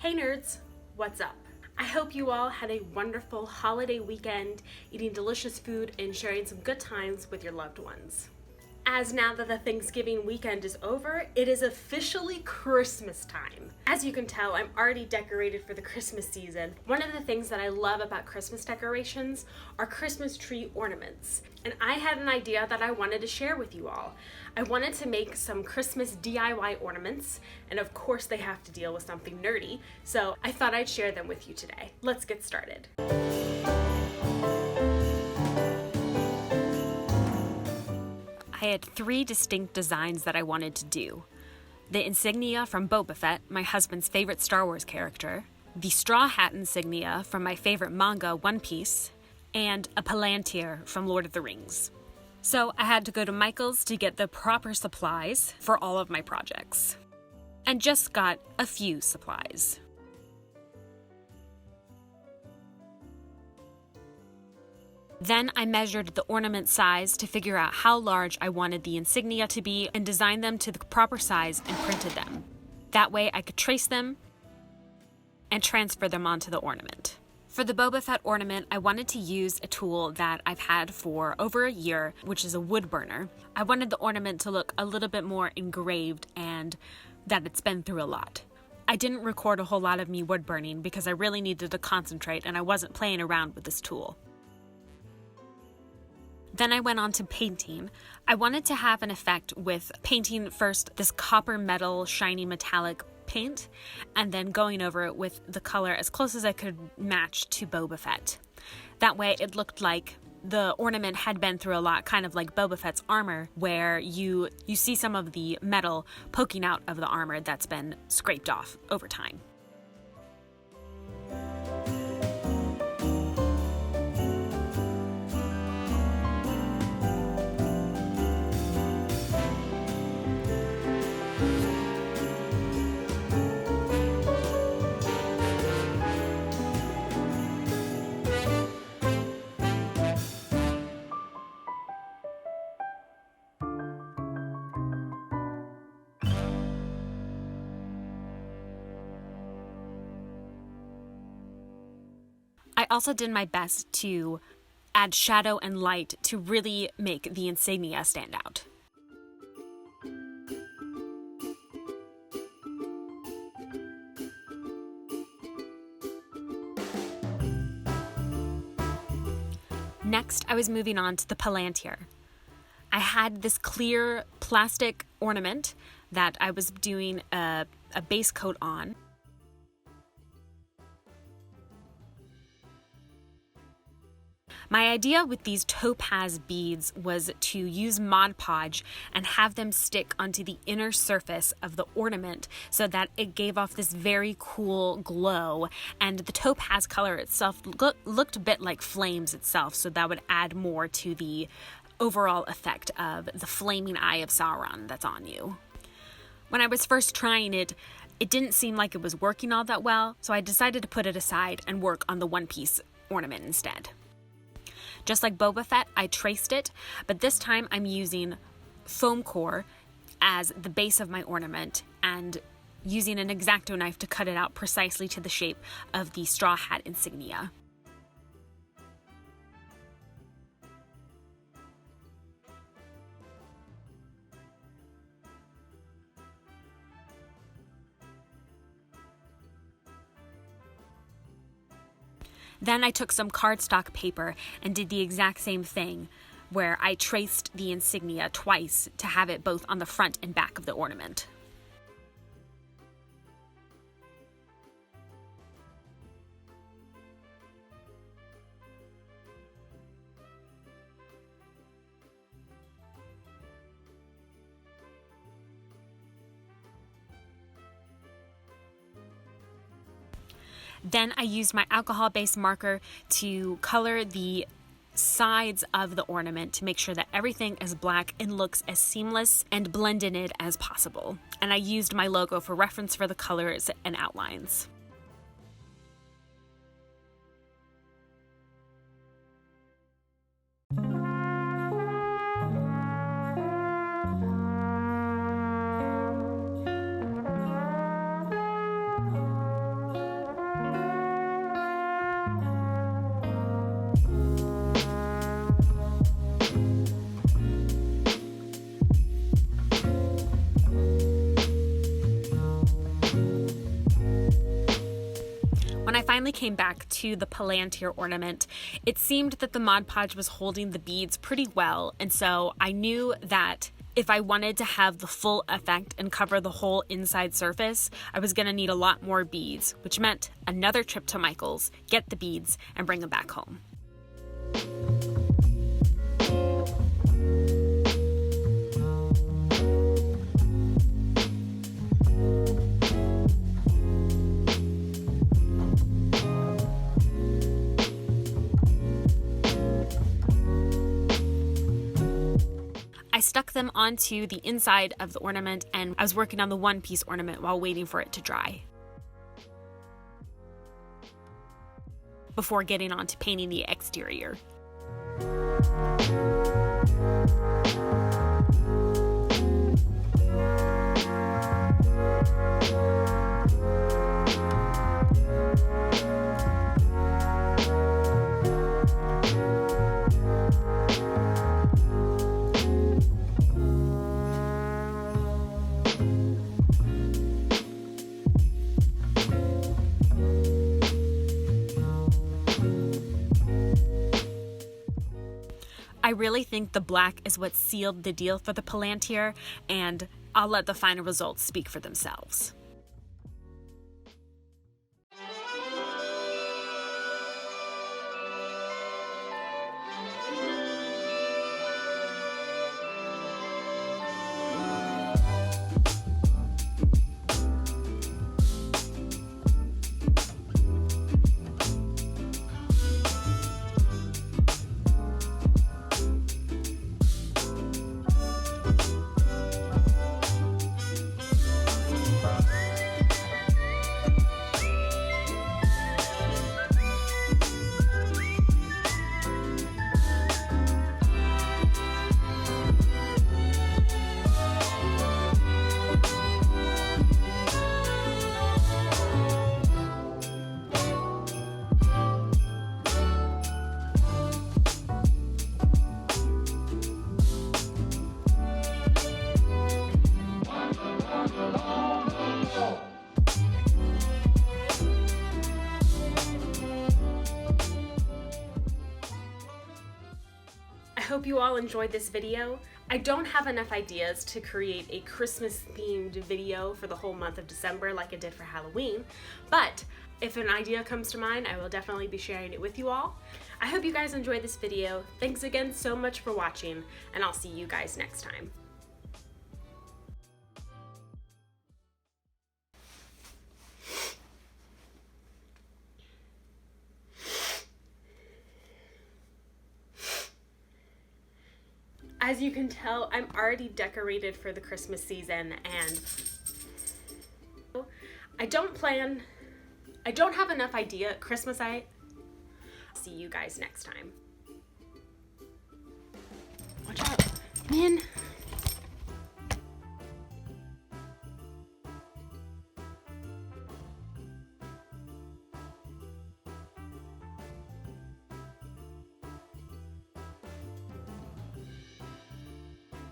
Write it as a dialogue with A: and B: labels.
A: Hey nerds, what's up? I hope you all had a wonderful holiday weekend, eating delicious food and sharing some good times with your loved ones. As now that the Thanksgiving weekend is over, it is officially Christmas time. As you can tell, I'm already decorated for the Christmas season. One of the things that I love about Christmas decorations are Christmas tree ornaments. And I had an idea that I wanted to share with you all. I wanted to make some Christmas DIY ornaments, and of course they have to deal with something nerdy, so I thought I'd share them with you today. Let's get started. I had three distinct designs that I wanted to do. The insignia from Boba Fett, my husband's favorite Star Wars character, the straw hat insignia from my favorite manga, One Piece, and a Palantir from Lord of the Rings. So I had to go to Michael's to get the proper supplies for all of my projects. And just got a few supplies. Then I measured the ornament size to figure out how large I wanted the insignia to be and designed them to the proper size and printed them. That way I could trace them and transfer them onto the ornament. For the Boba Fett ornament, I wanted to use a tool that I've had for over a year, which is a wood burner. I wanted the ornament to look a little bit more engraved and that it's been through a lot. I didn't record a whole lot of me wood burning because I really needed to concentrate and I wasn't playing around with this tool. Then I went on to painting. I wanted to have an effect with painting first this copper metal shiny metallic paint and then going over it with the color as close as I could match to Boba Fett. That way it looked like the ornament had been through a lot, kind of like Boba Fett's armor, where you see some of the metal poking out of the armor that's been scraped off over time. I also did my best to add shadow and light to really make the insignia stand out. Next, I was moving on to the Palantir. I had this clear plastic ornament that I was doing a base coat on. My idea with these topaz beads was to use Mod Podge and have them stick onto the inner surface of the ornament so that it gave off this very cool glow, and the topaz color itself looked a bit like flames itself, so that would add more to the overall effect of the flaming eye of Sauron that's on you. When I was first trying it, it didn't seem like it was working all that well, so I decided to put it aside and work on the One Piece ornament instead. Just like Boba Fett, I traced it, but this time I'm using foam core as the base of my ornament and using an X-Acto knife to cut it out precisely to the shape of the straw hat insignia. Then I took some cardstock paper and did the exact same thing, where I traced the insignia twice to have it both on the front and back of the ornament. Then I used my alcohol-based marker to color the sides of the ornament to make sure that everything is black and looks as seamless and blended in as possible. And I used my logo for reference for the colors and outlines. finally came back to the Palantir ornament, it seemed that the Mod Podge was holding the beads pretty well, and so I knew that if I wanted to have the full effect and cover the whole inside surface, I was going to need a lot more beads, which meant another trip to Michael's, get the beads, and bring them back home. I stuck them onto the inside of the ornament, and I was working on the one-piece ornament while waiting for it to dry before getting on to painting the exterior. I really think the black is what sealed the deal for the Palantir, and I'll let the final results speak for themselves. I hope you all enjoyed this video. I don't have enough ideas to create a Christmas themed video for the whole month of December like I did for Halloween, but if an idea comes to mind, I will definitely be sharing it with you all. I hope you guys enjoyed this video. Thanks again so much for watching, and I'll see you guys next time. As you can tell, I'm already decorated for the Christmas season, and I don't have enough idea Christmas. See you guys next time. Watch out, man.